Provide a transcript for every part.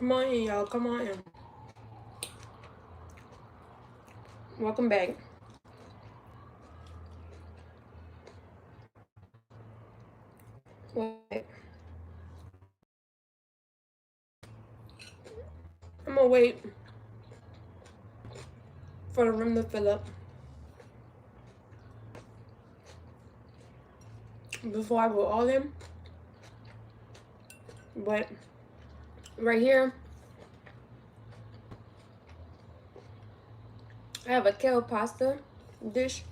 Come on in, y'all. Come on in. Welcome back. Wait. I'm gonna wait for the room to fill up before I go all in. But right here, I have a kale pasta dish.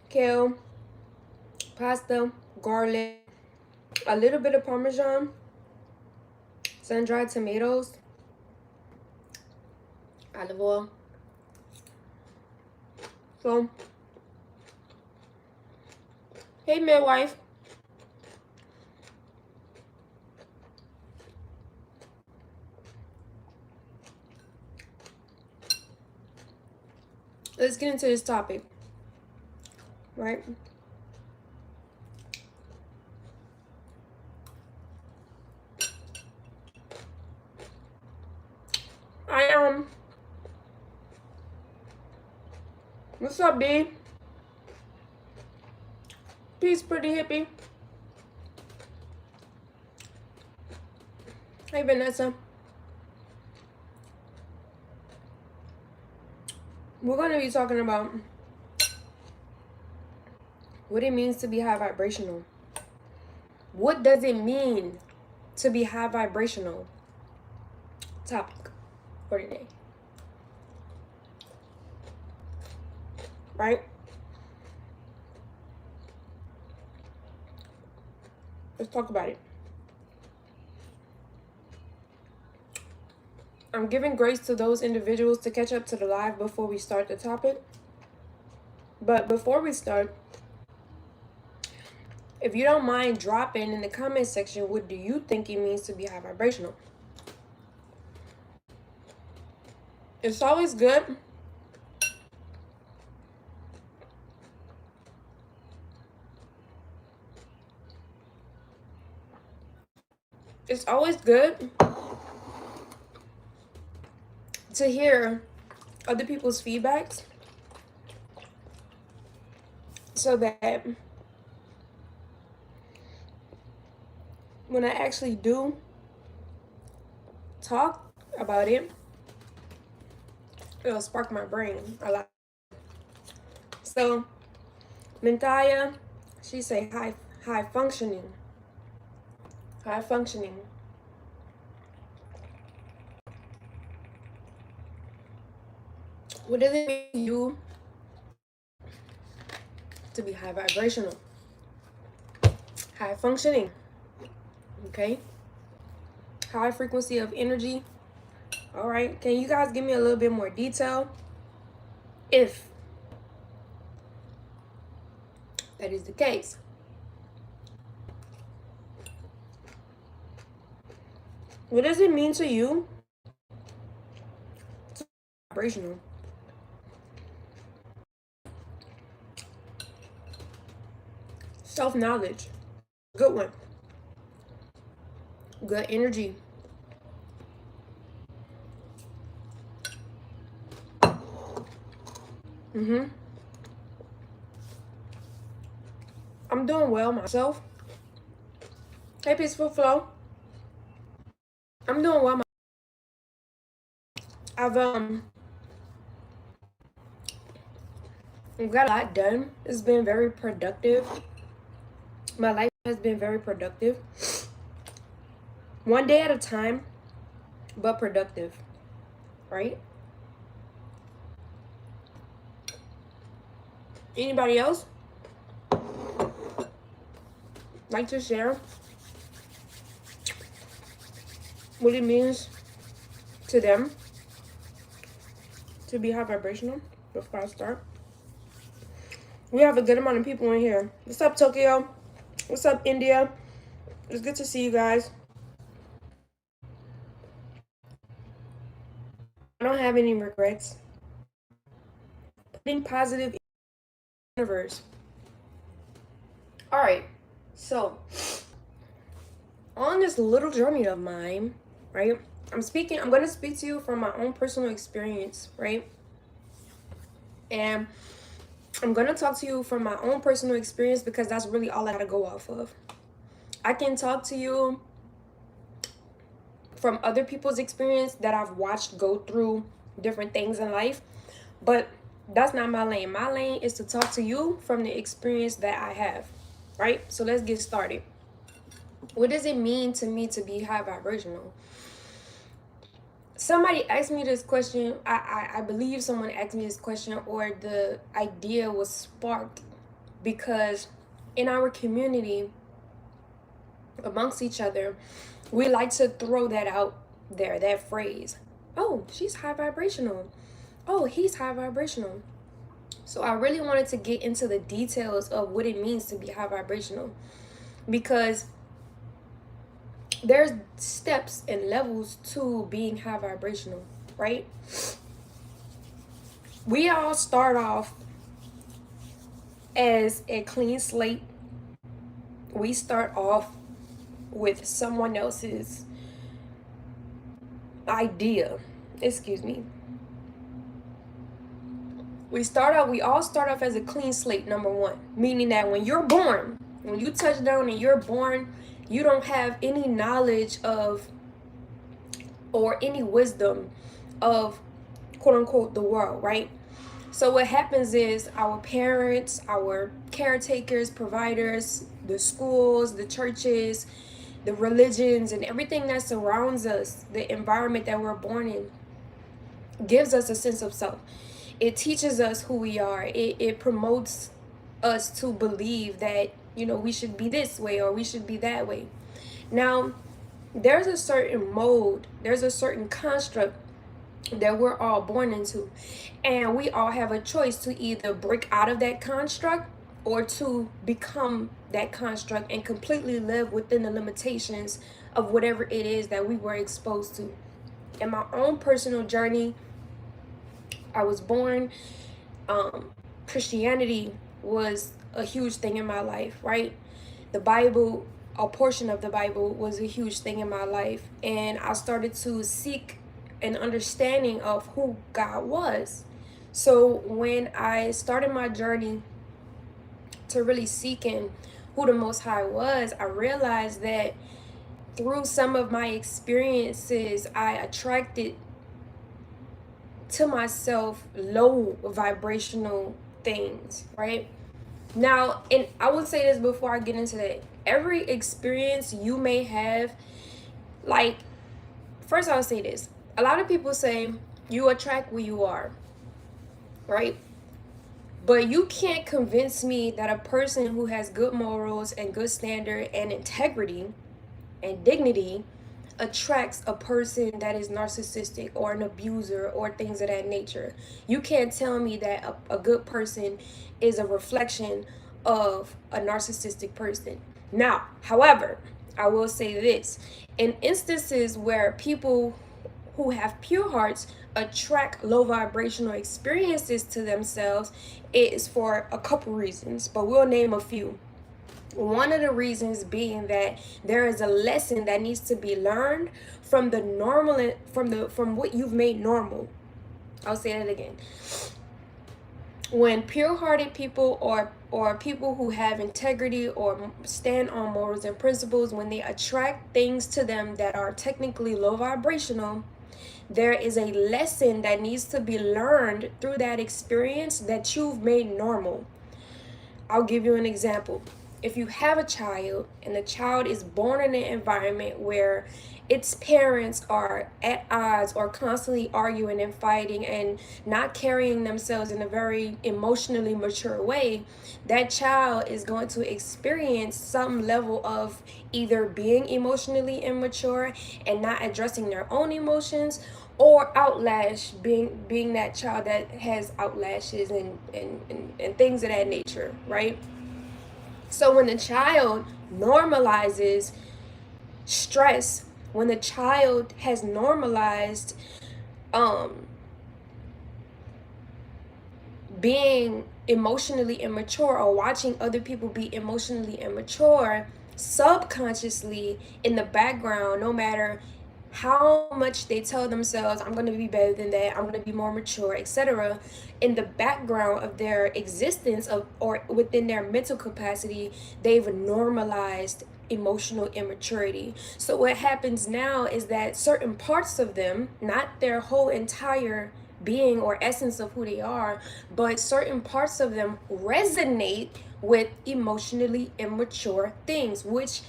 Kale, pasta, garlic, a little bit of Parmesan, sun-dried tomatoes, olive oil. So, hey midwife. Let's get into this topic, right? What's up, B? Peace, pretty hippie. Hey, Vanessa. We're going to be talking about what it means to be high vibrational. What does it mean to be high vibrational? Topic for today. Right? Let's talk about it. I'm giving grace to those individuals to catch up to the live before we start the topic. But before we start, if you don't mind dropping in the comment section, what do you think it means to be high vibrational? It's always good to hear other people's feedbacks so that when I actually do talk about it, it'll spark my brain a lot. So Mentaya, she say high functioning. High functioning. What does it mean to you to be high vibrational? High functioning. Okay? High frequency of energy. All right. Can you guys give me a little bit more detail? If that is the case. What does it mean to you to be vibrational? Self-knowledge. Good one. Good energy. I'm doing well myself. Hey, Peaceful Flow. I'm doing well. I've got a lot done. It's been very productive. My life has been very productive. One day at a time, but productive. Right? Anybody else like to share what it means to them to be high vibrational before I start? We have a good amount of people in here. What's up, Tokyo? What's up, India? It's good to see you guys. I don't have any regrets. Putting positive in the universe. Alright, so on this little journey of mine, right? I'm going to speak to you from my own personal experience, right? And I'm going to talk to you from my own personal experience because that's really all I got to go off of. I can talk to you from other people's experience that I've watched go through different things in life, but that's not my lane. My lane is to talk to you from the experience that I have, right? So let's get started. What does it mean to me to be high vibrational? Somebody asked me this question. I believe someone asked me this question, or the idea was sparked because in our community, amongst each other, we like to throw that out there, that phrase. Oh, she's high vibrational. Oh, he's high vibrational. So I really wanted to get into the details of what it means to be high vibrational, because there's steps and levels to being high vibrational, right? We all start off as a clean slate. We start off with someone else's idea. Excuse me. We all start off as a clean slate, number one. Meaning that when you're born, when you touch down and you're born, you don't have any knowledge of or any wisdom of, quote unquote, the world, right? So what happens is our parents, our caretakers, providers, the schools, the churches, the religions, and everything that surrounds us, the environment that we're born in, gives us a sense of self. It teaches us who we are. It promotes us to believe that, we should be this way or we should be that way. Now, there's a certain mode, there's a certain construct that we're all born into. And we all have a choice to either break out of that construct or to become that construct and completely live within the limitations of whatever it is that we were exposed to. In my own personal journey, I was born, Christianity was a huge thing in my life, right? The Bible, a portion of the Bible, was a huge thing in my life. And I started to seek an understanding of who God was. So when I started my journey to really seeking who the Most High was, I realized that through some of my experiences, I attracted to myself low vibrational things, right? Now, and I will say this before I get into that. Every experience you may have, like, first I'll say this. A lot of people say you attract who you are, right? But you can't convince me that a person who has good morals and good standard and integrity and dignity attracts a person that is narcissistic or an abuser or things of that nature. You can't tell me that a good person is a reflection of a narcissistic person. Now, however, I will say this. In instances where people who have pure hearts attract low vibrational experiences to themselves, it is for a couple reasons, but we'll name a few. One of the reasons being that there is a lesson that needs to be learned from the normal, from what you've made normal. I'll say that again. When pure-hearted people or people who have integrity or stand on morals and principles, when they attract things to them that are technically low vibrational, there is a lesson that needs to be learned through that experience that you've made normal. I'll give you an example. If you have a child and the child is born in an environment where its parents are at odds or constantly arguing and fighting and not carrying themselves in a very emotionally mature way, that child is going to experience some level of either being emotionally immature and not addressing their own emotions, or outlash, being that child that has outlashes and things of that nature, right? So when the child normalizes stress, when the child has normalized being emotionally immature or watching other people be emotionally immature, subconsciously in the background, no matter how much they tell themselves, I'm going to be better than that, I'm going to be more mature, etc., in the background of their existence of or within their mental capacity, they've normalized emotional immaturity. So what happens now is that certain parts of them, not their whole entire being or essence of who they are, but certain parts of them resonate with emotionally immature things, which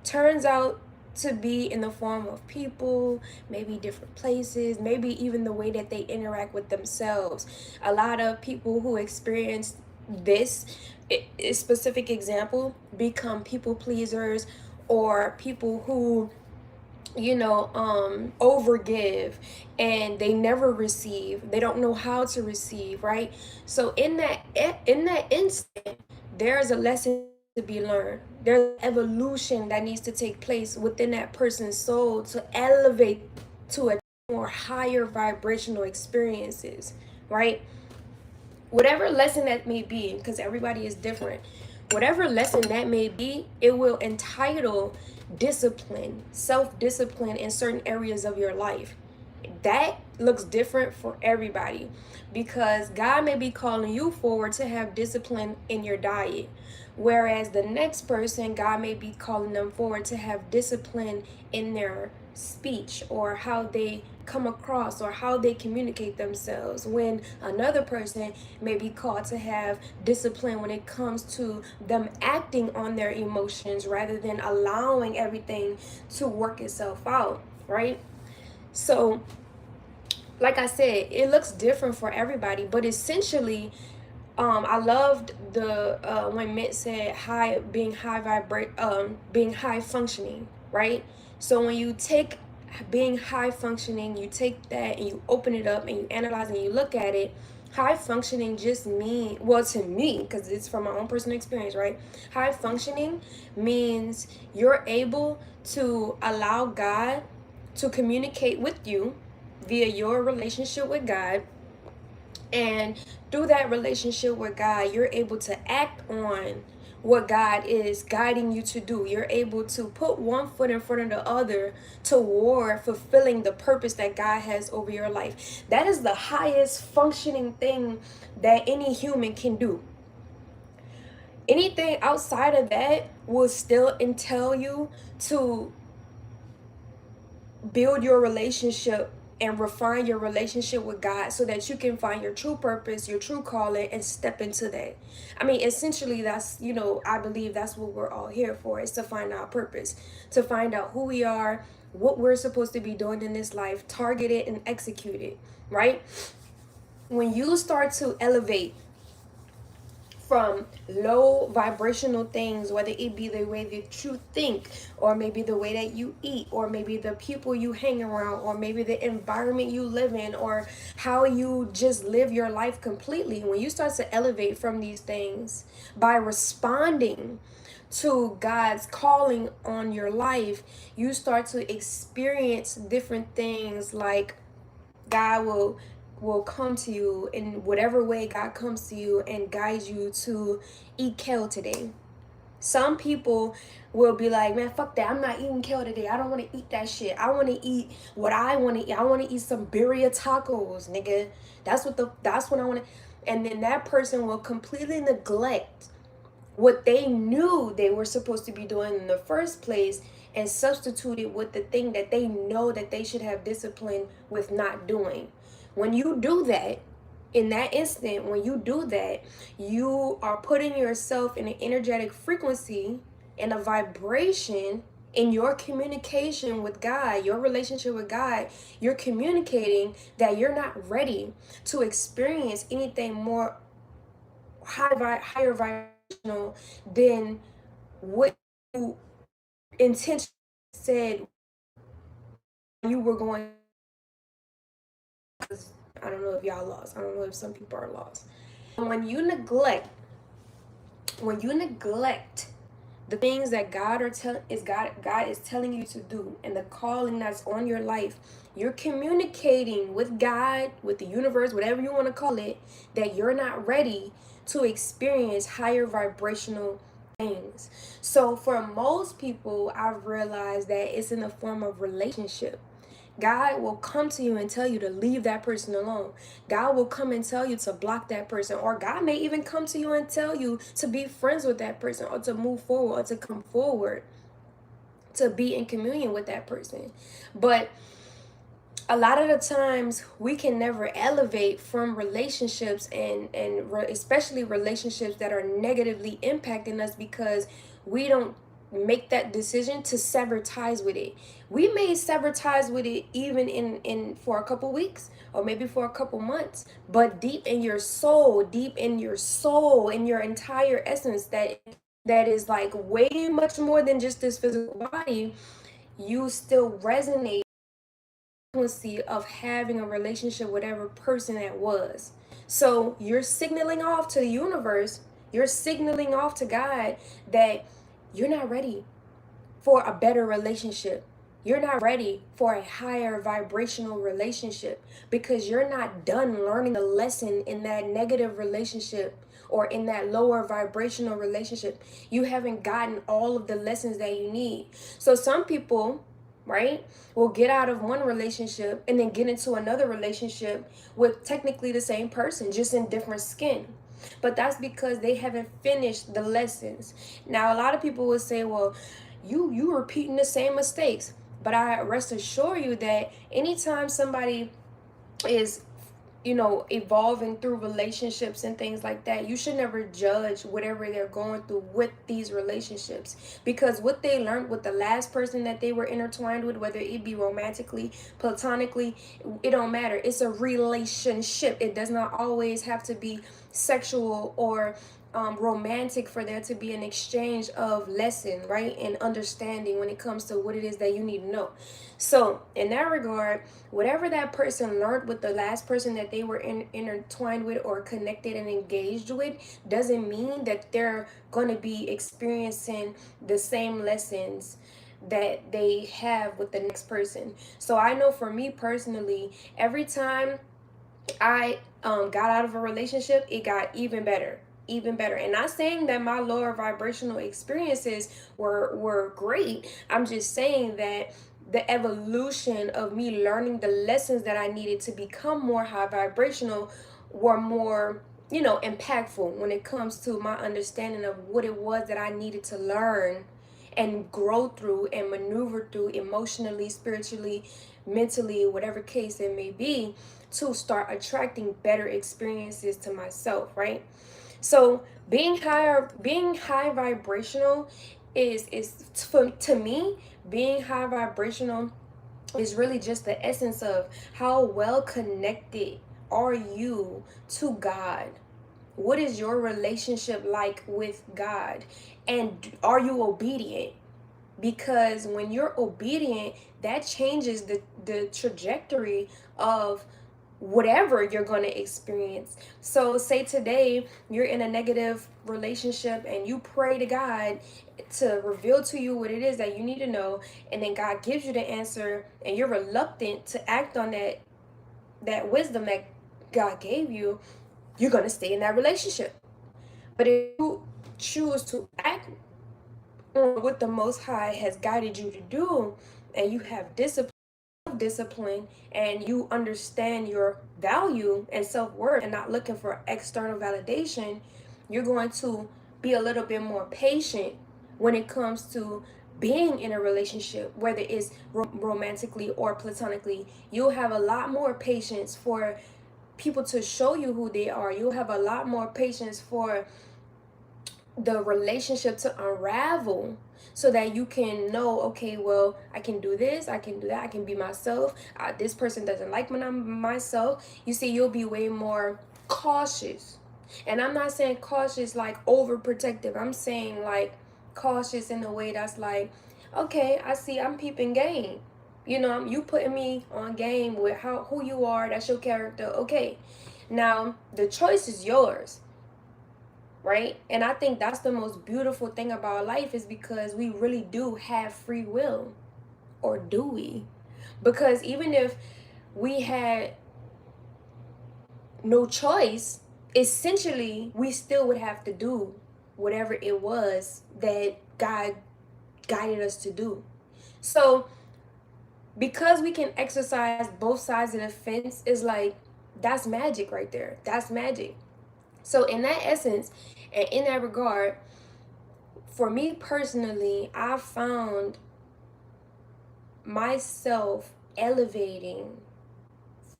turns out to be in the form of people, maybe different places, maybe even the way that they interact with themselves. A lot of people who experience this specific example become people pleasers, or people who overgive, and they never receive, they don't know how to receive, right? So in that instant, there's a lesson to be learned. There's evolution that needs to take place within that person's soul to elevate to a more higher vibrational experiences, right? Whatever lesson that may be, because everybody is different, whatever lesson that may be, it will entitle discipline, self-discipline in certain areas of your life. That looks different for everybody, because God may be calling you forward to have discipline in your diet, whereas the next person, God may be calling them forward to have discipline in their speech, or how they come across, or how they communicate themselves, when another person may be called to have discipline when it comes to them acting on their emotions rather than allowing everything to work itself out, right? So like I said, it looks different for everybody, but essentially, I loved the when Mitt said being high functioning, right? So when you take being high functioning, you take that and you open it up and you analyze and you look at it. High functioning just mean, well, to me, because it's from my own personal experience, right? High functioning means you're able to allow God to communicate with you via your relationship with God, and through that relationship with God, you're able to act on what God is guiding you to do. You're able to put one foot in front of the other toward fulfilling the purpose that God has over your life. That is the highest functioning thing that any human can do. Anything outside of that will still entail you to build your relationship and refine your relationship with God so that you can find your true purpose, your true calling, and step into that. I mean, essentially, that's, I believe that's what we're all here for, is to find our purpose, to find out who we are, what we're supposed to be doing in this life, target it and execute it, right? When you start to elevate from low vibrational things, whether it be the way that you think, or maybe the way that you eat, or maybe the people you hang around, or maybe the environment you live in, or how you just live your life completely. When you start to elevate from these things by responding to God's calling on your life, you start to experience different things, like God will come to you in whatever way God comes to you and guides you to eat kale today. Some people will be like, man, fuck that, I'm not eating kale today, I don't want to eat that shit, I want to eat what I want to eat, I want to eat some birria tacos, nigga. That's what I want to. And then that person will completely neglect what they knew they were supposed to be doing in the first place, and substitute it with the thing that they know that they should have discipline with not doing. When you do that, in that instant, when you do that, you are putting yourself in an energetic frequency and a vibration in your communication with God, your relationship with God. You're communicating that you're not ready to experience anything more higher vibrational than what you intentionally said you were going. I don't know if y'all lost. I don't know if some people are lost. When you neglect the things that God is telling you to do, and the calling that's on your life, you're communicating with God, with the universe, whatever you want to call it, that you're not ready to experience higher vibrational things. So for most people, I've realized that it's in the form of relationship. God will come to you and tell you to leave that person alone. God will come and tell you to block that person. Or God may even come to you and tell you to be friends with that person, or to move forward, or to come forward, to be in communion with that person. But a lot of the times we can never elevate from relationships, especially relationships that are negatively impacting us, because we don't make that decision to sever ties with it. We may sever ties with it even in for a couple weeks, or maybe for a couple months, but deep in your soul, in your entire essence, that is like way much more than just this physical body, you still resonate of having a relationship with every person that was. So you're signaling off to the universe, you're signaling off to God that you're not ready for a better relationship. You're not ready for a higher vibrational relationship, because you're not done learning the lesson in that negative relationship, or in that lower vibrational relationship. You haven't gotten all of the lessons that you need. So some people, right, will get out of one relationship and then get into another relationship with technically the same person, just in different skin. But that's because they haven't finished the lessons. Now, a lot of people will say, well, you repeating the same mistakes. But I rest assure you that anytime somebody is, evolving through relationships and things like that, you should never judge whatever they're going through with these relationships, because what they learned with the last person that they were intertwined with, whether it be romantically, platonically, it don't matter. It's a relationship. It does not always have to be sexual or romantic for there to be an exchange of lesson, right, and understanding when it comes to what it is that you need to know. So in that regard, whatever that person learned with the last person that they were intertwined with or connected and engaged with, doesn't mean that they're going to be experiencing the same lessons that they have with the next person. So I know for me personally, every time I got out of a relationship, it got even better. And not saying that my lower vibrational experiences were great. I'm just saying that the evolution of me learning the lessons that I needed to become more high vibrational were more, impactful when it comes to my understanding of what it was that I needed to learn and grow through and maneuver through emotionally, spiritually, mentally, whatever case it may be, to start attracting better experiences to myself, right? So being high vibrational is to me, being high vibrational is really just the essence of how well connected are you to God. What is your relationship like with God? And are you obedient? Because when you're obedient, that changes the trajectory of whatever you're going to experience. So say today you're in a negative relationship and you pray to God to reveal to you what it is that you need to know, and then God gives you the answer and you're reluctant to act on that wisdom that God gave you, you're going to stay in that relationship. But if you choose to act on what the Most High has guided you to do, and you have discipline, and you understand your value and self-worth and not looking for external validation, you're going to be a little bit more patient when it comes to being in a relationship, whether it's romantically or platonically. You'll have a lot more patience for people to show you who they are. You'll have a lot more patience for the relationship to unravel, so that you can know, okay, well, I can do this, I can do that, I can be myself. This person doesn't like when I'm myself. You see, you'll be way more cautious. And I'm not saying cautious like overprotective. I'm saying like cautious in a way that's like, okay, I see, I'm peeping game. You putting me on game with who you are. That's your character. Okay, now the choice is yours, right? And I think that's the most beautiful thing about life, is because we really do have free will. Or do we? Because even if we had no choice, essentially we still would have to do whatever it was that God guided us to do. So because we can exercise both sides of the fence, is like, that's magic right there. That's magic. So in that essence, and in that regard, for me personally, I found myself elevating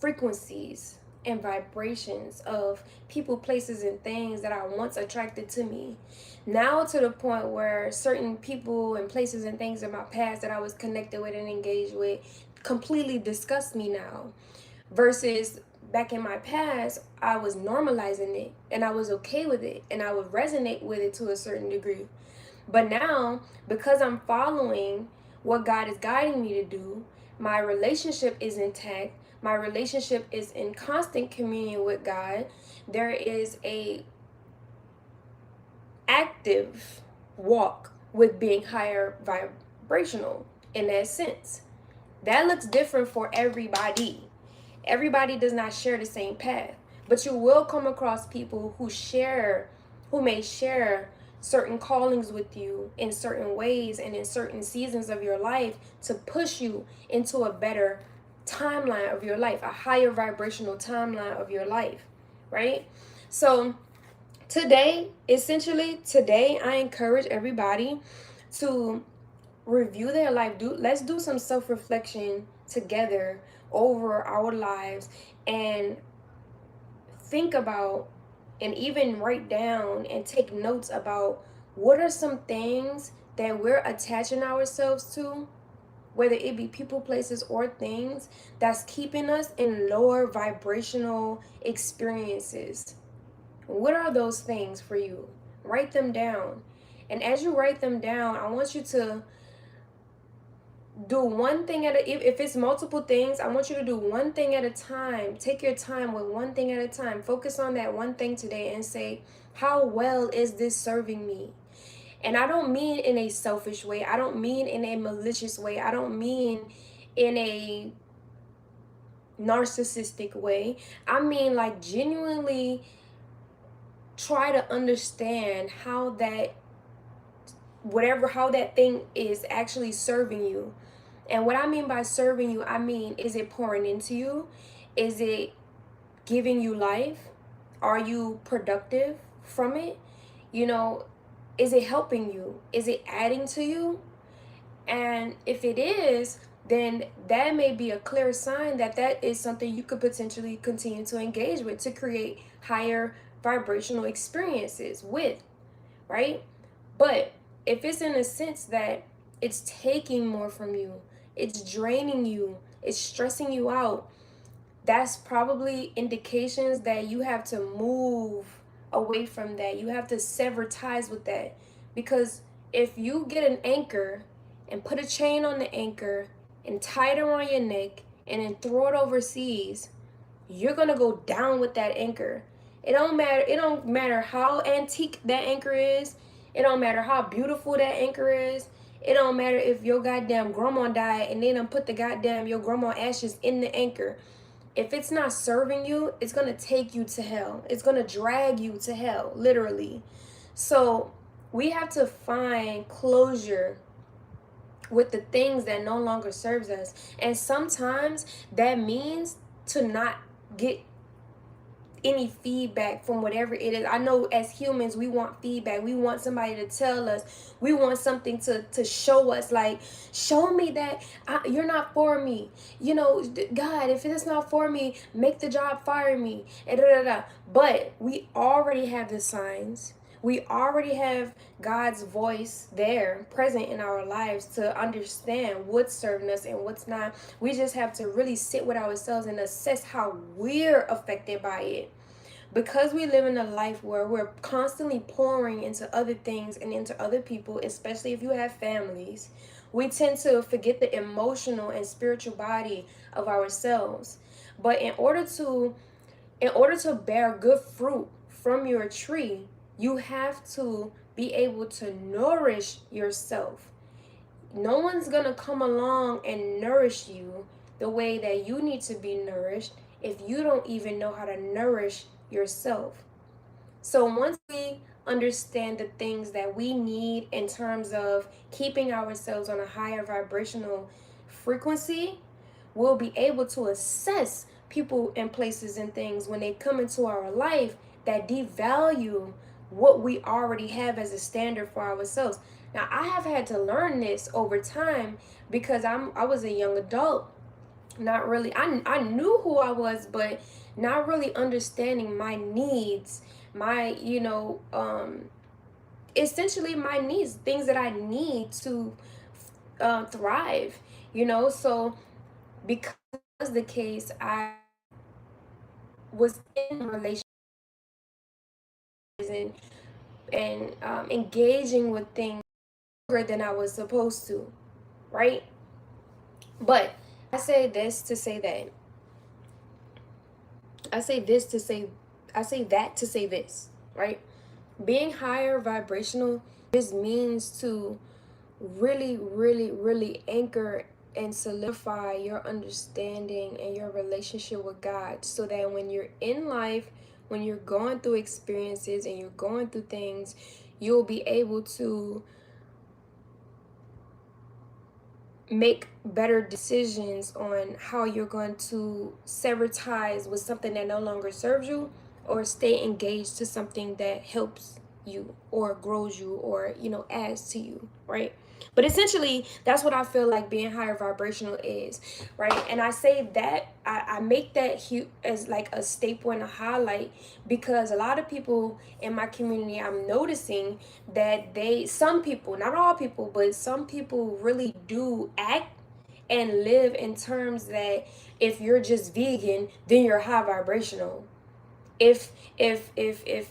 frequencies and vibrations of people, places, and things that I once attracted to me. Now to the point where certain people and places and things in my past that I was connected with and engaged with completely disgust me now. Versus back in my past, I was normalizing it and I was okay with it and I would resonate with it to a certain degree. But now, because I'm following what God is guiding me to do, my relationship is intact. My relationship is in constant communion with God. There is a active walk with being higher vibrational in that sense. That looks different for everybody. Everybody does not share the same path, but you will come across people who may share certain callings with you in certain ways and in certain seasons of your life to push you into a better timeline of your life, a higher vibrational timeline of your life, right? So today I encourage everybody to review their life. Let's do some self-reflection together over our lives and think about and even write down and take notes about what are some things that we're attaching ourselves to, whether it be people, places, or things, that's keeping us in lower vibrational experiences. What are those things for you? Write them down. And as you write them down, I want you to do one thing at a, if it's multiple things, I want you to do one thing at a time. Take your time with one thing at a time. Focus on that one thing today and say, how well is this serving me? And I don't mean in a selfish way. I don't mean in a malicious way. I don't mean in a narcissistic way. I mean like genuinely try to understand how that thing is actually serving you. And what I mean by serving you, I mean, is it pouring into you? Is it giving you life? Are you productive from it? You know, is it helping you? Is it adding to you? And if it is, then that may be a clear sign that that is something you could potentially continue to engage with to create higher vibrational experiences with, right? But if it's in a sense that it's taking more from you, it's draining you, it's stressing you out, that's probably indications that you have to move away from that. You have to sever ties with that. Because if you get an anchor and put a chain on the anchor and tie it around your neck and then throw it overseas, you're gonna go down with that anchor. It don't matter how antique that anchor is. It don't matter how beautiful that anchor is. It don't matter if your goddamn grandma died and they done put the goddamn your grandma ashes in the anchor. If it's not serving you, it's gonna take you to hell. It's gonna drag you to hell, literally. So we have to find closure with the things that no longer serves us. And sometimes that means to not get any feedback from whatever it is. I know as humans we want feedback. We want somebody to tell us. We want something to show us, like, show me that you're not for me. You know, God, if it's not for me, make the job, fire me. And da, da, da. But we already have the signs. We already have God's voice there present in our lives to understand what's serving us and what's not. We just have to really sit with ourselves and assess how we're affected by it. Because we live in a life where we're constantly pouring into other things and into other people, especially if you have families, we tend to forget the emotional and spiritual body of ourselves. But in order to bear good fruit from your tree, you have to be able to nourish yourself. No one's gonna come along and nourish you the way that you need to be nourished if you don't even know how to nourish yourself. So once we understand the things that we need in terms of keeping ourselves on a higher vibrational frequency, we'll be able to assess people and places and things when they come into our life that devalue what we already have as a standard for ourselves. Now, I have had to learn this over time because I was a young adult, not really, I knew who I was, but not really understanding my needs, my, essentially my needs, things that I need to thrive, so because the case, I was in relationships and engaging with things longer than I was supposed to, right? But I say this to say that. I say this to say, I say that to say this, right? Being higher vibrational just means to really, really, really anchor and solidify your understanding and your relationship with God so that when you're in life, when you're going through experiences and you're going through things, you'll be able to make better decisions on how you're going to sever ties with something that no longer serves you, or stay engaged to something that helps you or grows you or adds to you, right? But essentially that's what I feel like being higher vibrational is, right? And I say that I make that as like a staple and a highlight because a lot of people in my community, I'm noticing that some people, not all people, but some people really do act and live in terms that if you're just vegan, then you're high vibrational. If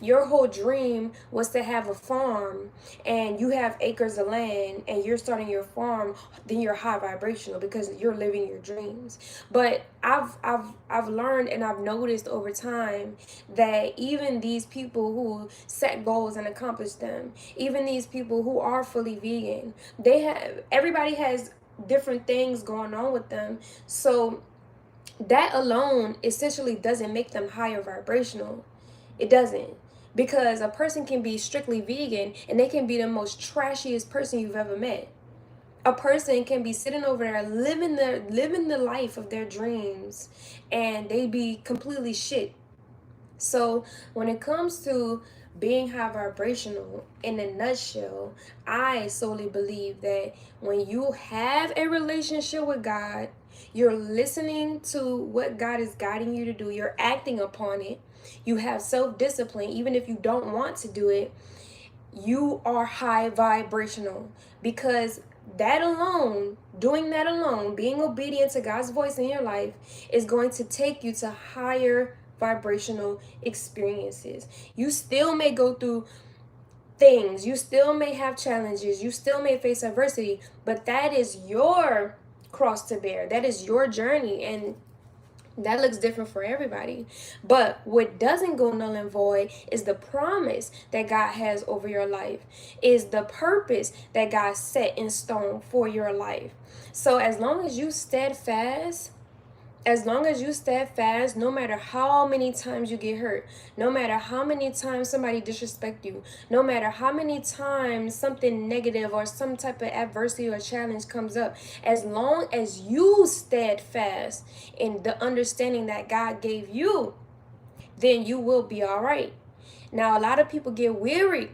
your whole dream was to have a farm and you have acres of land and you're starting your farm, then you're high vibrational because you're living your dreams. But I've learned and I've noticed over time that even these people who set goals and accomplish them, even these people who are fully vegan, everybody has different things going on with them. So that alone essentially doesn't make them higher vibrational. It doesn't. Because a person can be strictly vegan and they can be the most trashiest person you've ever met. A person can be sitting over there living the life of their dreams and they be completely shit. So when it comes to being high vibrational, in a nutshell, I solely believe that when you have a relationship with God, you're listening to what God is guiding you to do, you're acting upon it, you have self-discipline, even if you don't want to do it, you are high vibrational. Because that alone, doing that alone, being obedient to God's voice in your life is going to take you to higher vibrational experiences. You still may go through things, you still may have challenges, you still may face adversity, but that is your cross to bear. That is your journey, and that looks different for everybody. But what doesn't go null and void is the promise that God has over your life, is the purpose that God set in stone for your life. So as long as you steadfast, no matter how many times you get hurt, no matter how many times somebody disrespect you, no matter how many times something negative or some type of adversity or challenge comes up, as long as you steadfast in the understanding that God gave you, then you will be all right. Now, a lot of people get weary.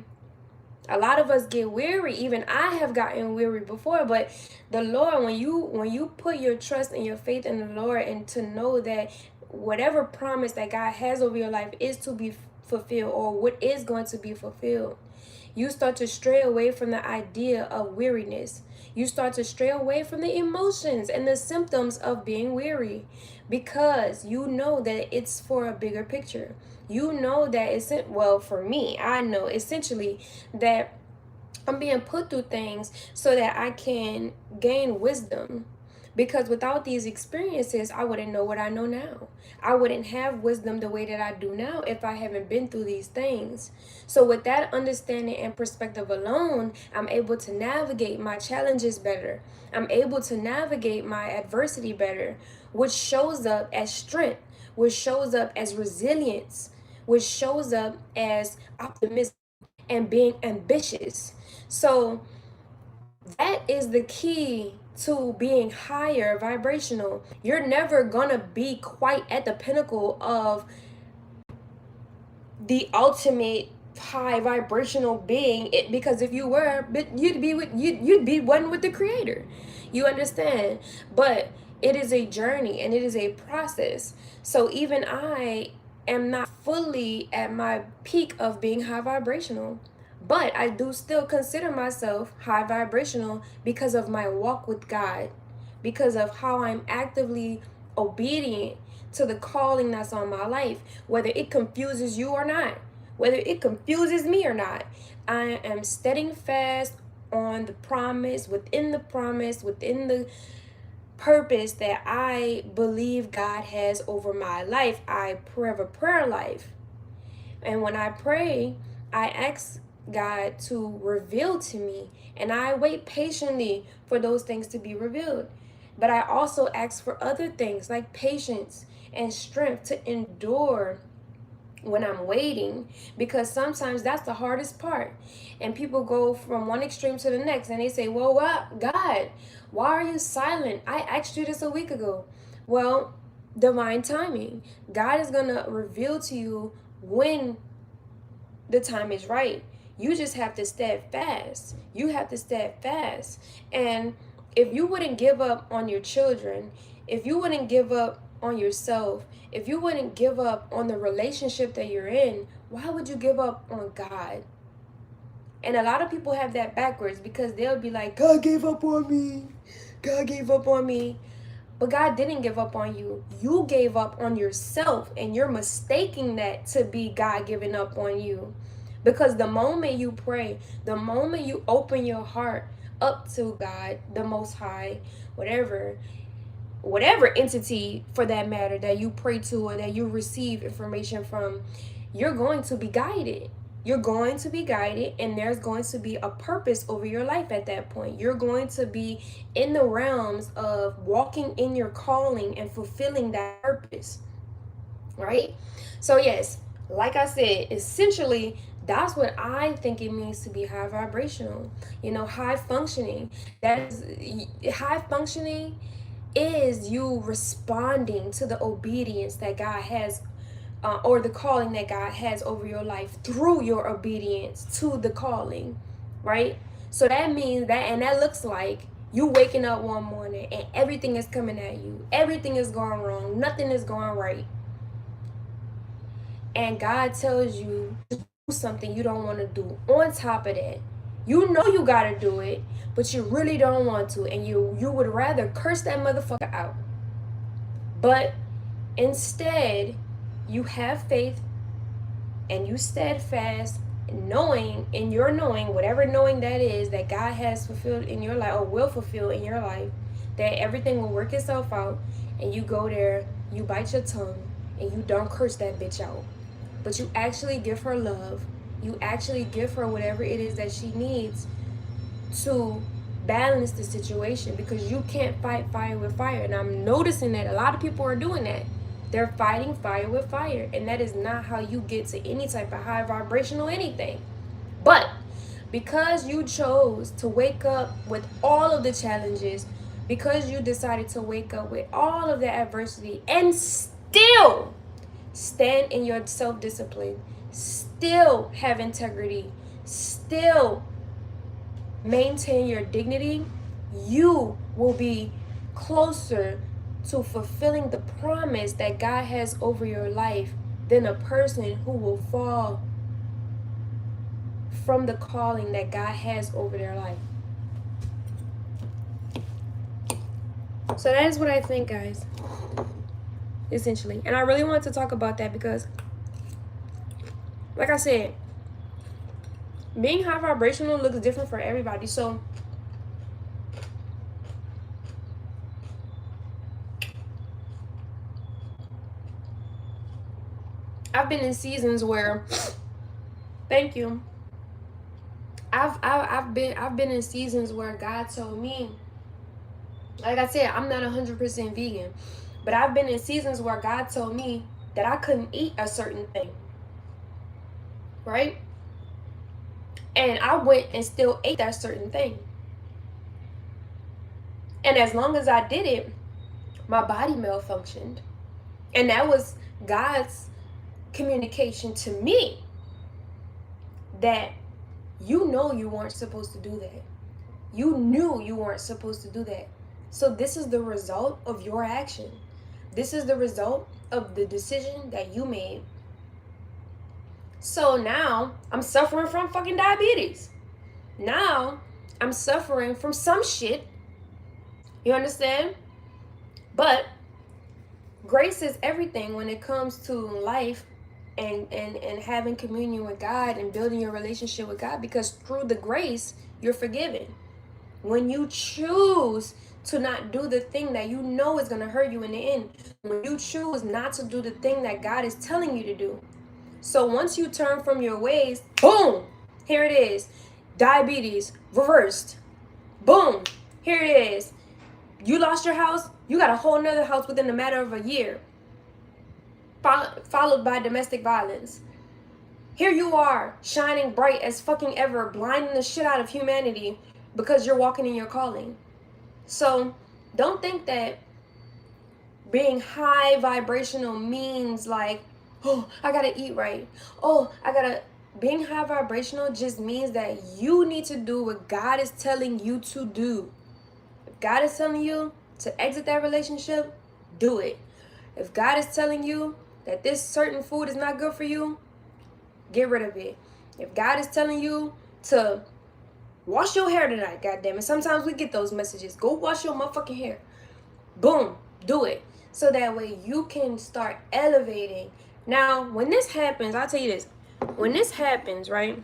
A lot of us get weary. Even I have gotten weary before. But the Lord, when you put your trust and your faith in the Lord, and to know that whatever promise that God has over your life is to be fulfilled, or what is going to be fulfilled, you start to stray away from the idea of weariness. You start to stray away from the emotions and the symptoms of being weary, because you know that it's for a bigger picture. You know that well, for me, I know essentially that I'm being put through things so that I can gain wisdom. Because without these experiences, I wouldn't know what I know now. I wouldn't have wisdom the way that I do now if I haven't been through these things. So with that understanding and perspective alone, I'm able to navigate my challenges better. I'm able to navigate my adversity better, which shows up as strength, which shows up as resilience, which shows up as optimism and being ambitious. So That is the key to being higher vibrational. You're never gonna be quite at the pinnacle of the ultimate high vibrational being, because if you were, but you'd be one with the creator. You understand? But it is a journey and it is a process. So even I am not fully at my peak of being high vibrational, but I do still consider myself high vibrational because of my walk with God, because of how I'm actively obedient to the calling that's on my life, whether it confuses you or not, whether it confuses me or not. I am steading fast on the promise, within the purpose that I believe God has over my life. I have a prayer life. And when I pray, I ask God to reveal to me, and I wait patiently for those things to be revealed. But I also ask for other things like patience and strength to endure when I'm waiting, because sometimes that's the hardest part. And people go from one extreme to the next and they say, well, what, God, why are you silent? I asked you this a week ago. Well, divine timing. God is going to reveal to you when the time is right. You just have to steadfast. You have to steadfast. And if you wouldn't give up on your children, if you wouldn't give up on yourself, if you wouldn't give up on the relationship that you're in, why would you give up on God? And a lot of people have that backwards, because they'll be like, God gave up on me. God gave up on me. But God didn't give up on you. You gave up on yourself, and you're mistaking that to be God giving up on you. Because the moment you pray, the moment you open your heart up to God, the Most High, whatever entity for that matter that you pray to or that you receive information from, you're going to be guided. You're going to be guided, and there's going to be a purpose over your life at that point. You're going to be in the realms of walking in your calling and fulfilling that purpose, right? So, yes, like I said, essentially, that's what I think it means to be high vibrational, high functioning. That is, high functioning is you responding to the obedience that God has, or the calling that God has over your life through your obedience to the calling, right? So that means that, and that looks like you waking up one morning and everything is coming at you. Everything is going wrong. Nothing is going right. And God tells you to do something you don't want to do. On top of that, you know you got to do it, but you really don't want to. And you would rather curse that motherfucker out. But instead, you have faith and you steadfast, knowing, in your knowing, whatever knowing that is, that God has fulfilled in your life or will fulfill in your life, that everything will work itself out. And you go there, you bite your tongue, and you don't curse that bitch out, but you actually give her love. You actually give her whatever it is that she needs to balance the situation, because you can't fight fire with fire. And I'm noticing that a lot of people are doing that. They're fighting fire with fire, and that is not how you get to any type of high vibrational anything. But because you chose to wake up with all of the challenges, because you decided to wake up with all of the adversity and still stand in your self-discipline, still have integrity, still maintain your dignity, you will be closer to fulfilling the promise that God has over your life than a person who will fall from the calling that God has over their life. So that is what I think, guys, essentially. And I really wanted to talk about that because, like I said, being high vibrational looks different for everybody. So I've been in seasons where, thank you. I've been in seasons where God told me, like I said, I'm not 100% vegan, but I've been in seasons where God told me that I couldn't eat a certain thing, right? And I went and still ate that certain thing. And as long as I did it, my body malfunctioned. And that was God's communication to me that you know you weren't supposed to do that. You knew you weren't supposed to do that. So this is the result of your action. This is the result of the decision that you made. So now I'm suffering from fucking diabetes. Now I'm suffering from some shit. You understand? But grace is everything when it comes to life and having communion with God and building your relationship with God, because through the grace you're forgiven. When you choose to not do the thing that you know is going to hurt you in the end, when you choose not to do the thing that God is telling you to do. So once you turn from your ways, boom, here it is. Diabetes reversed. Boom, here it is. You lost your house, you got a whole nother house within a matter of a year, followed by domestic violence. Here you are, shining bright as fucking ever, blinding the shit out of humanity because you're walking in your calling. So don't think that being high vibrational means like, oh, I gotta eat right. Being high vibrational just means that you need to do what God is telling you to do. If God is telling you to exit that relationship, do it. If God is telling you that this certain food is not good for you, get rid of it. If God is telling you to wash your hair tonight, goddamn it. Sometimes we get those messages. Go wash your motherfucking hair. Boom, do it. So that way you can start elevating. Now, when this happens, I'll tell you this. When this happens, right?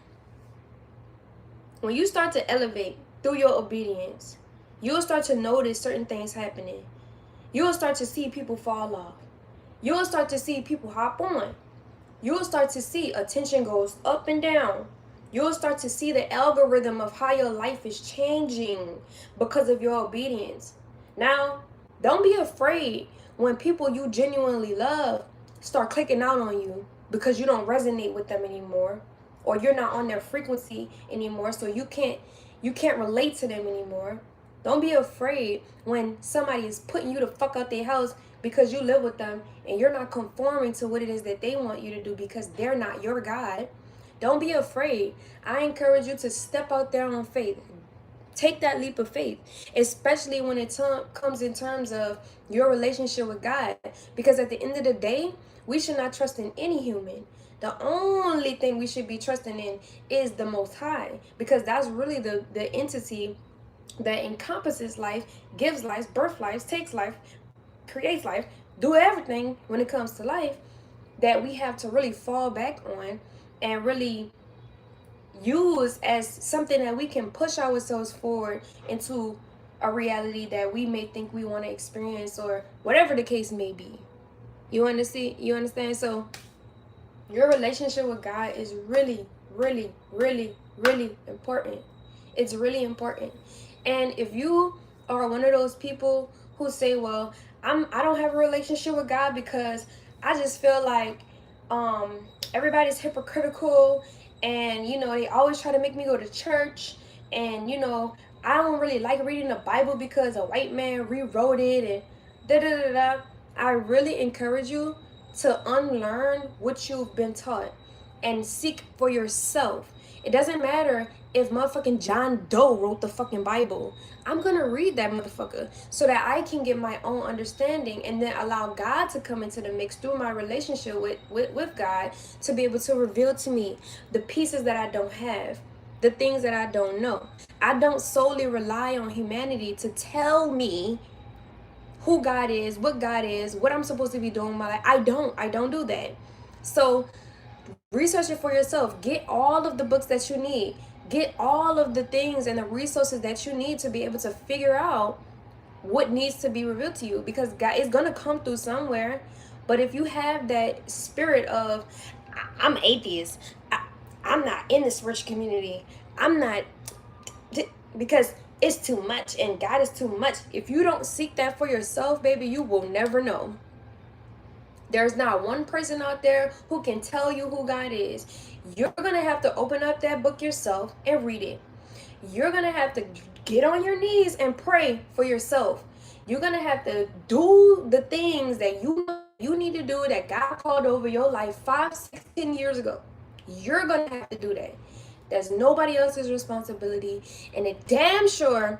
When you start to elevate through your obedience, you'll start to notice certain things happening. You'll start to see people fall off. You'll start to see people hop on. You'll start to see attention goes up and down. You'll start to see the algorithm of how your life is changing because of your obedience. Now, don't be afraid when people you genuinely love start clicking out on you because you don't resonate with them anymore, or you're not on their frequency anymore, so you can't relate to them anymore. Don't be afraid when somebody is putting you the fuck out their house because you live with them and you're not conforming to what it is that they want you to do because they're not your God. Don't be afraid. I encourage you to step out there on faith. Take that leap of faith, especially when it comes in terms of your relationship with God. Because at the end of the day, we should not trust in any human. The only thing we should be trusting in is the Most High, because that's really the entity that encompasses life, gives life, births life, takes life, creates life, do everything when it comes to life, that we have to really fall back on and really use as something that we can push ourselves forward into a reality that we may think we want to experience, or whatever the case may be. You understand? So your relationship with God is really, really, really, really important. It's really important. And if you are one of those people who say, well, I don't have a relationship with God because I just feel like everybody's hypocritical, and they always try to make me go to church, and I don't really like reading the Bible because a white man rewrote it, and da da da da. I really encourage you to unlearn what you've been taught and seek for yourself. It doesn't matter if motherfucking John Doe wrote the fucking Bible. I'm gonna read that motherfucker so that I can get my own understanding, and then allow God to come into the mix through my relationship with God, to be able to reveal to me the pieces that I don't have, the things that I don't know. I don't solely rely on humanity to tell me who God is, what I'm supposed to be doing in my life. I don't do that. So research it for yourself. Get all of the books that you need. Get all of the things and the resources that you need to be able to figure out what needs to be revealed to you, because God is going to come through somewhere. But if you have that spirit of, I'm atheist, I'm not in this rich community, I'm not, because it's too much and God is too much. If you don't seek that for yourself, baby, you will never know. There's not one person out there who can tell you who God is. You're going to have to open up that book yourself and read it. You're going to have to get on your knees and pray for yourself. You're going to have to do the things that you need to do that God called over your life 5, 6, 10 years ago. You're going to have to do that. That's nobody else's responsibility. And it damn sure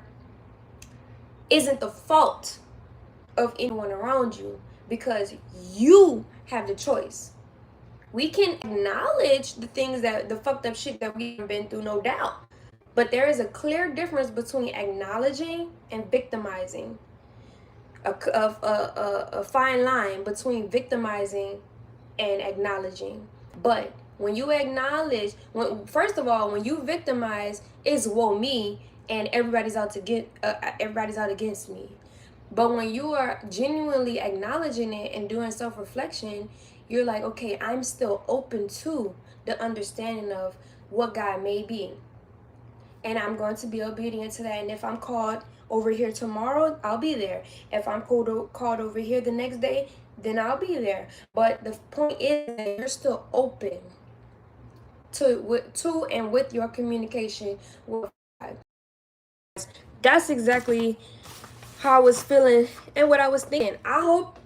isn't the fault of anyone around you, because you have the choice. We can acknowledge the things the fucked up shit that we've been through, no doubt. But there is a clear difference between acknowledging and victimizing. A fine line between victimizing and acknowledging. But when you acknowledge, first of all, when you victimize, it's woe me, and everybody's out against me. But when you are genuinely acknowledging it and doing self-reflection, you're like, okay, I'm still open to the understanding of what God may be. And I'm going to be obedient to that. And if I'm called over here tomorrow, I'll be there. If I'm called over here the next day, then I'll be there. But the point is that you're still open to and with your communication with God. That's exactly how I was feeling and what I was thinking. I hope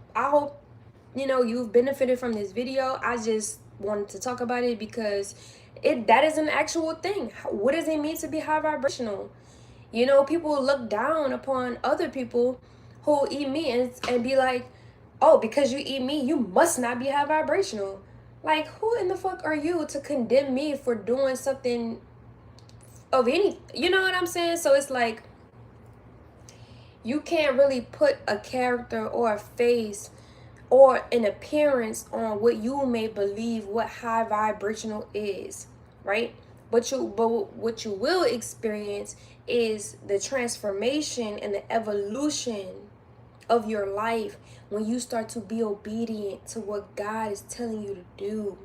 you've benefited from this video. I just wanted to talk about it because that is an actual thing. What does it mean to be high vibrational? People look down upon other people who eat meat and be like, oh, because you eat meat, you must not be high vibrational. Like, who in the fuck are you to condemn me for doing something of any, you know what I'm saying? So it's like, you can't really put a character or a face or an appearance on what you may believe what high vibrational is, right? But what you will experience is the transformation and the evolution of your life when you start to be obedient to what God is telling you to do.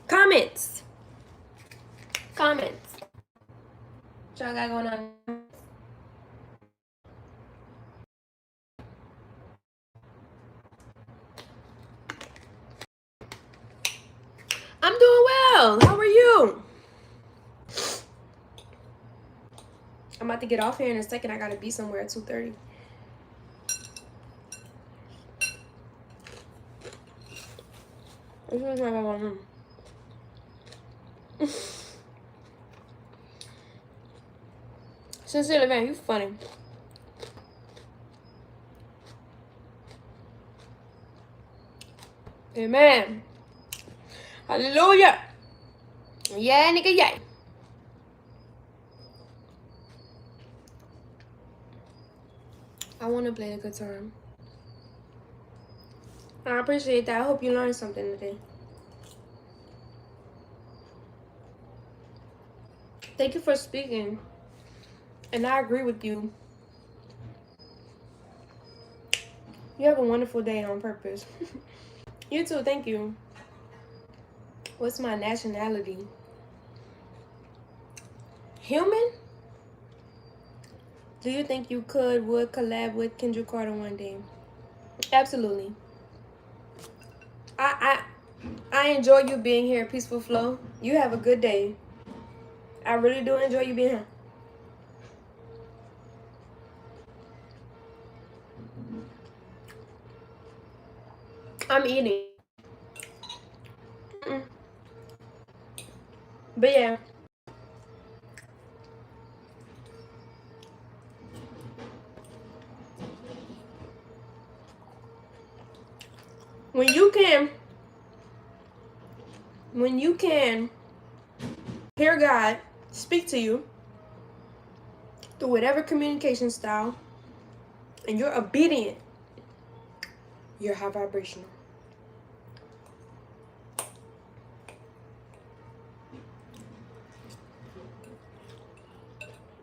Comments. What y'all got going on? I'm doing well. How are you? I'm about to get off here in a second. I gotta be somewhere at 2:30. Sincerely, man, you funny. Amen. Hallelujah. Yeah, nigga, yeah. I want to play a good time. I appreciate that. I hope you learned something today. Thank you for speaking. And I agree with you. You have a wonderful day on purpose. You too. Thank you. What's my nationality? Human? Do you think you would collab with Kendrick Carter one day? Absolutely. I enjoy you being here, Peaceful Flow. You have a good day. I really do enjoy you being here. I'm eating. But yeah. When you can hear God speak to you through whatever communication style, and you're obedient, you're high vibrational.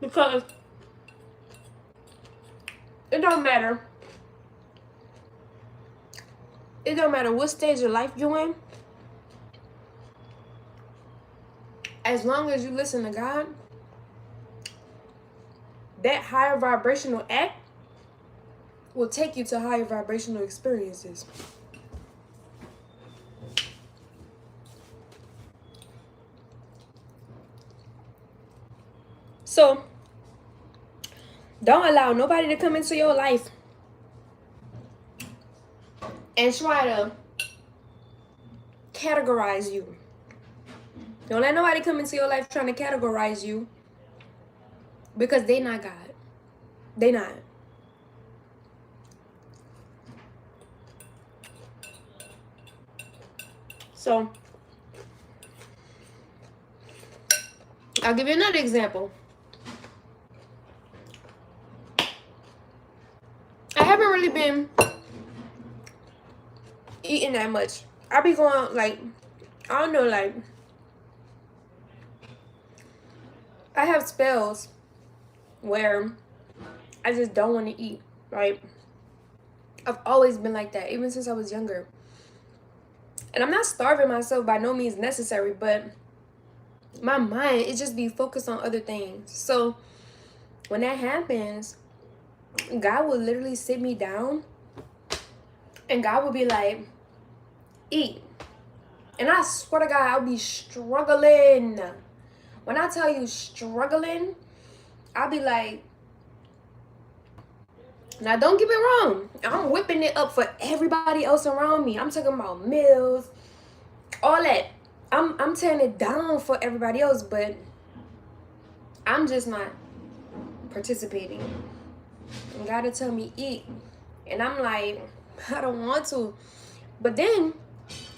Because it don't matter. It don't matter what stage of life you're in. As long as you listen to God, that higher vibrational act will take you to higher vibrational experiences. So don't allow nobody to come into your life and try to categorize you. Don't let nobody come into your life trying to categorize you, because they not God. They not. So I'll give you another example. I haven't really been eating that much. I be going like, I don't know, like I have spells where I just don't want to eat, right? I've always been like that, even since I was younger. And I'm not starving myself, by no means necessary, but my mind, it just be focused on other things. So when that happens, God will literally sit me down and God will be like, eat. And I swear to God, I'll be struggling. When I tell you struggling, I'll be like, now don't get me wrong, I'm whipping it up for everybody else around me. I'm talking about meals, all that. I'm tearing it down for everybody else, but I'm just not participating. And God will tell me eat, and I'm like, I don't want to. But then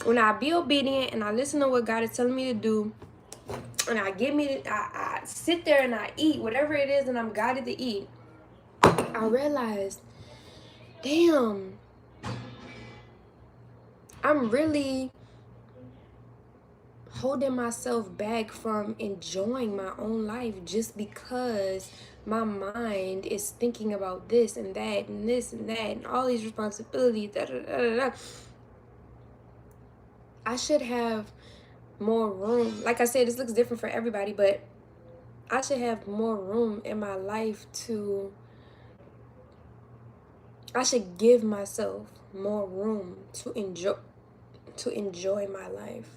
when I be obedient and I listen to what God is telling me to do, and I sit there and I eat whatever it is and I'm guided to eat, I realized, damn, I'm really holding myself back from enjoying my own life just because my mind is thinking about this and that and this and that and all these responsibilities. Da, da, da, da, da. I should have more room. Like I said, this looks different for everybody, but I should have more room in my life I should give myself more room to enjoy my life.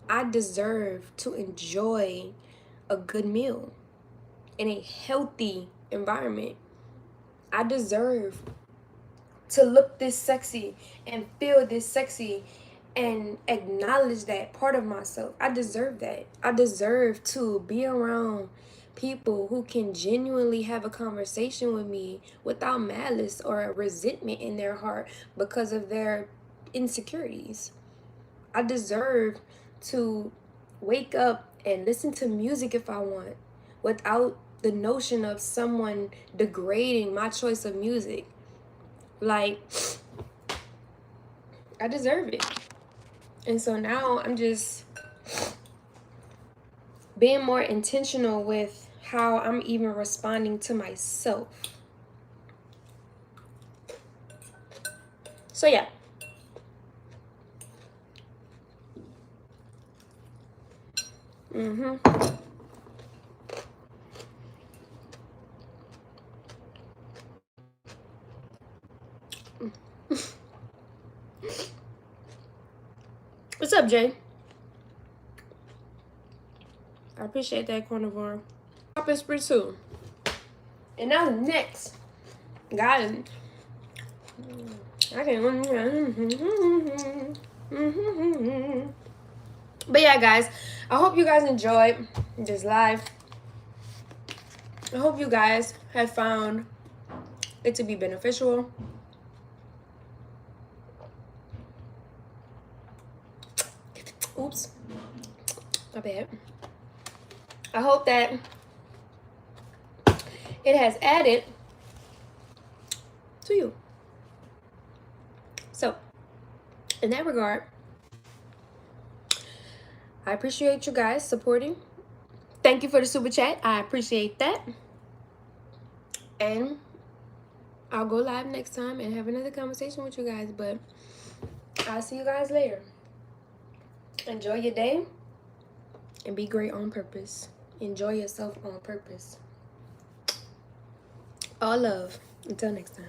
I deserve to enjoy a good meal in a healthy environment. I deserve to look this sexy and feel this sexy and acknowledge that part of myself. I deserve that. I deserve to be around people who can genuinely have a conversation with me without malice or a resentment in their heart because of their insecurities. I deserve to wake up and listen to music if I want, without the notion of someone degrading my choice of music. Like, I deserve it. And so now I'm just being more intentional with how I'm even responding to myself. So yeah. What's up, Jay? I appreciate that, carnivore. Top is free too. And now next, guys, I can. But yeah, guys, I hope you guys enjoyed this live. I hope you guys have found it to be beneficial. Oops, my bad. I hope that it has added to you. So, in that regard, I appreciate you guys supporting. Thank you for the super chat. I appreciate that. And I'll go live next time and have another conversation with you guys. But I'll see you guys later. Enjoy your day and be great on purpose. Enjoy yourself on purpose. All love. Until next time.